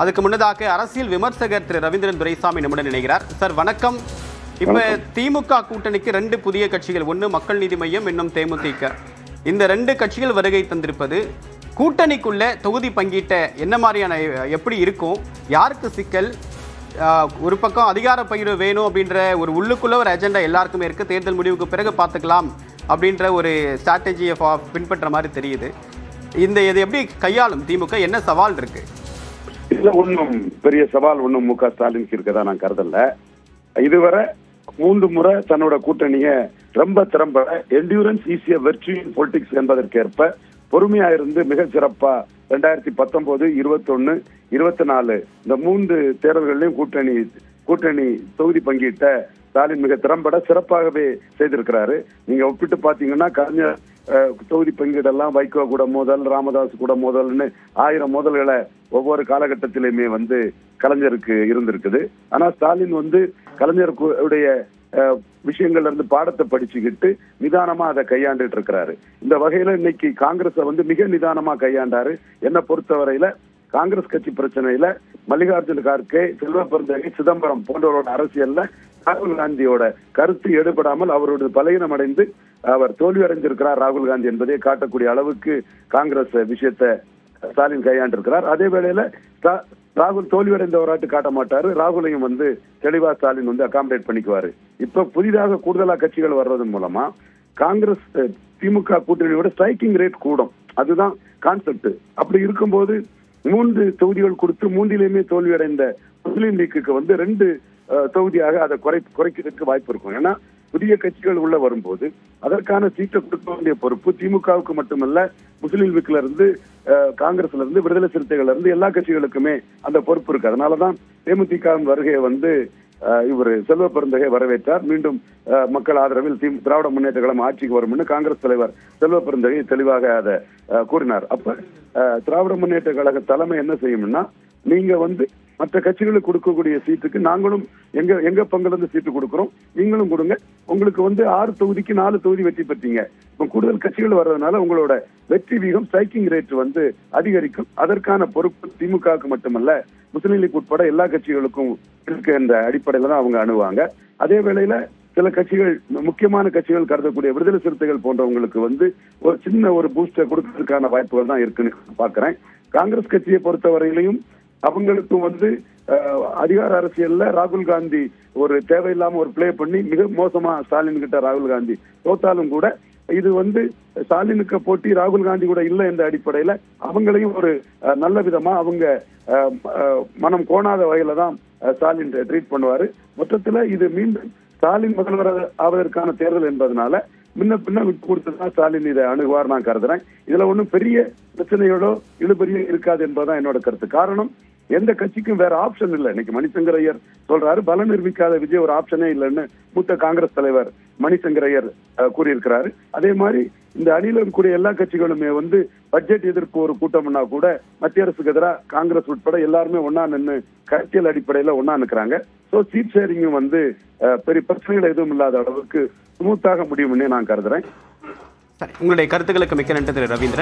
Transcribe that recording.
அதுக்கு முன்னதாக அரசியல் விமர்சகர் திரு ரவீந்திரன் துரைசாமி நம்முடன் இணைகிறார். சார் வணக்கம். இப்ப திமுக கூட்டணிக்கு 2 புதிய கட்சிகள், ஒன்று மக்கள் நீதி மையம், இன்னும் தேமுதிக. இந்த 2 கட்சிகள் வருகை தந்திருப்பது கூட்டணிக்குள்ள தொகுதி பங்கீட்ட என்ன மாதிரியான எப்படி இருக்கும், யாருக்கு சிக்கல்? ஒரு பக்கம் அதிகார பகிர்வு வேணும் அப்படின்ற ஒரு உள்ளுக்குள்ள ஒரு அஜெண்டா எல்லாருக்குமே இருக்கு. தேர்தல் முடிவுக்கு பிறகு பார்த்துக்கலாம் அப்படின்ற ஒரு ஸ்ட்ராட்டஜியை பின்பற்ற மாதிரி தெரியுது. இது எப்படி கையாளும் திமுக? என்ன சவால் இருக்கு? இதுல ஒன்றும் பெரிய சவால் ஒன்றும் மு க ஸ்டாலினுக்கு இருக்கதா நான் கருதல. இதுவரை 3 முறை தன்னோட கூட்டணிய ரொம்ப திறம்பட என்டியூரன்ஸ் ஈஸியா வெர்ச்சுவல் பொலிட்டிக்ஸ் என்பதற்கேற்ப பொறுமையா இருந்து மிக சிறப்பா 2019, 21, 24 இந்த 3 தேர்தல்களிலும் கூட்டணி தொகுதி பங்கீட்ட ஸ்டாலின் மிக திறம்பட சிறப்பாகவே செய்திருக்கிறாரு. நீங்க ஒப்பிட்டு பாத்தீங்கன்னா கலைஞர் தொகுதி பங்கீடெல்லாம் வைகோ கூட மோதல், ராமதாஸ் கூட மோதல்னு 1000 மோதல்களை ஒவ்வொரு காலகட்டத்திலுமே கலைஞருக்கு இருந்திருக்குது. ஆனா ஸ்டாலின் கலைஞருடைய விஷயங்கள்ல இருந்து பாடத்தை படிச்சுக்கிட்டு நிதானமா அதை கையாண்டுட்டு இருக்கிறாரு. இந்த வகையில இன்னைக்கு காங்கிரஸ மிக நிதானமா கையாண்டாரு. என்ன பொறுத்தவரையில காங்கிரஸ் கட்சி பிரச்சனையில மல்லிகார்ஜுன கார்கே, செல்வ பெருந்தகை, சிதம்பரம் போன்றவரோட அரசியல்ல ராகுல் காந்தியோட கருத்து எடுபடாமல் அவரோட பலகீனம் அடைந்து அவர் தோல்வி அடைஞ்சிருக்கிறார் ராகுல் காந்தி என்பதை காட்டக்கூடிய அளவுக்கு காங்கிரஸ் விஷயத்தை ஸ்டாலின் கையாண்டிருக்கிறார். அதே வேளையில ராகுல் தோல்வியடைந்தவராட்டு காட்ட மாட்டாரு. ராகுலையும் தெளிவா ஸ்டாலின் அகாமடேட் பண்ணிக்குவாரு. இப்ப புதிதாக கூடுதலா கட்சிகள் வர்றதன் மூலமா காங்கிரஸ் திமுக கூட்டணியோட ஸ்ட்ரைக்கிங் ரேட் கூடும். அதுதான் கான்செப்ட். அப்படி இருக்கும்போது 3 தொகுதிகள் கொடுத்து 3லையுமே தோல்வியடைந்த முஸ்லீம் லீக்குக்கு 2 தொகுதியாக அதை குறைக்கிறதுக்கு வாய்ப்பு இருக்கும். ஏன்னா புதிய கட்சிகள் உள்ள வரும்போது அதற்கான சீட்டை கொடுக்க வேண்டிய பொறுப்பு திமுகவுக்கு மட்டுமல்ல, முஸ்லீம் லீக்ல இருந்து, காங்கிரஸ்ல இருந்து, விடுதலை சிறுத்தைகள்ல இருந்து எல்லா கட்சிகளுக்குமே அந்த பொறுப்பு இருக்கு. அதனாலதான் தேமுதிக வருகையை இவர் செல்வ பெருந்தகை வரவேற்றார். மீண்டும் மக்கள் ஆதரவில் திராவிட முன்னேற்ற கழகம் ஆட்சிக்கு வரும் என்று காங்கிரஸ் தலைவர் செல்வ பெருந்தகை தெளிவாக அதை கூறினார். அப்ப திராவிட முன்னேற்ற கழக தலைமை என்ன செய்யும்னா, நீங்க மற்ற கட்சிகளுக்கு கொடுக்கக்கூடிய சீட்டுக்கு நாங்களும் எங்க பங்குல இருந்து சீட்டு கொடுக்கிறோம், நீங்களும் கொடுங்க. உங்களுக்கு 6 தொகுதிக்கு 4 தொகுதி வெற்றி பெற்றீங்க. இப்ப கூடுதல் கட்சிகள் வர்றதுனால உங்களோட வெற்றி வீதம் ஸ்ட்ரைக்கிங் ரேட் அதிகரிக்கும். அதற்கான பொறுப்பு திமுகவுக்கு மட்டுமல்ல, முஸ்லீம் லீக் உட்பட எல்லா கட்சிகளுக்கும் இருக்கு என்ற அடிப்படையில தான் அவங்க அணுவாங்க. அதே வேளையில சில கட்சிகள், முக்கியமான கட்சிகள் கருதக்கூடிய விடுதலை சிறுத்தைகள் போன்றவங்களுக்கு ஒரு சின்ன ஒரு பூஸ்டர் கொடுக்கறதுக்கான வாய்ப்புகள் தான் இருக்குன்னு பாக்குறேன். காங்கிரஸ் கட்சியை பொறுத்தவரையிலையும் அவங்களுக்கும் அதிகார அரசியல்ல ராகுல் காந்தி ஒரு தேவையில்லாம ஒரு பிளே பண்ணி மிக மோசமா ஸ்டாலின் கிட்ட ராகுல் காந்தி தோத்தாலும் கூட இது ஸ்டாலினுக்கு போட்டி ராகுல் காந்தி கூட இல்லை என்ற அடிப்படையில அவங்களையும் ஒரு நல்ல விதமா அவங்க மனம் கோணாத வகையில தான் ஸ்டாலின் ட்ரீட் பண்ணுவாரு. மொத்தத்துல இது மீண்டும் ஸ்டாலின் முதல்வர் ஆவதற்கான தேர்தல் என்பதனால முன்ன விட்டு கொடுத்துதான் ஸ்டாலின் இதை அணுகுவார் நான் கருதுறேன். இதுல ஒன்றும் பெரிய பிரச்சனைகளோ இழுபறியோ இருக்காது என்பதுதான் என்னோட கருத்து. காரணம், எந்த கட்சிக்கும் வேற ஆப்ஷன் இல்லை. இன்னைக்கு மணிசங்கர் ஐயர் சொல்றாரு, பலம் நிரூபிக்காத விஜய் ஒரு ஆப்ஷனே இல்லைன்னு மூத்த காங்கிரஸ் தலைவர் மணிசங்கர் ஐயர் கூறியிருக்கிறாரு. அதே மாதிரி இந்த அணியில இருக்கக்கூடிய எல்லா கட்சிகளுமே பட்ஜெட் எதிர்ப்பு ஒரு கூட்டம்னா கூட மத்திய அரசுக்கு எதிராக காங்கிரஸ் உட்பட எல்லாருமே ஒன்னா நின்று கருத்தியல் அடிப்படையில ஒன்னா நிற்கிறாங்க. சோ சீட் ஷேரிங்கும் பெரிய பிரச்சனைகள் எதுவும் இல்லாத அளவுக்கு ஸ்மூத்தாக முடியும்னு நான் கருதுறேன். உங்களுடைய கருத்துக்களுக்கு மிக்க நன்றி திரு ரவீந்திரன்.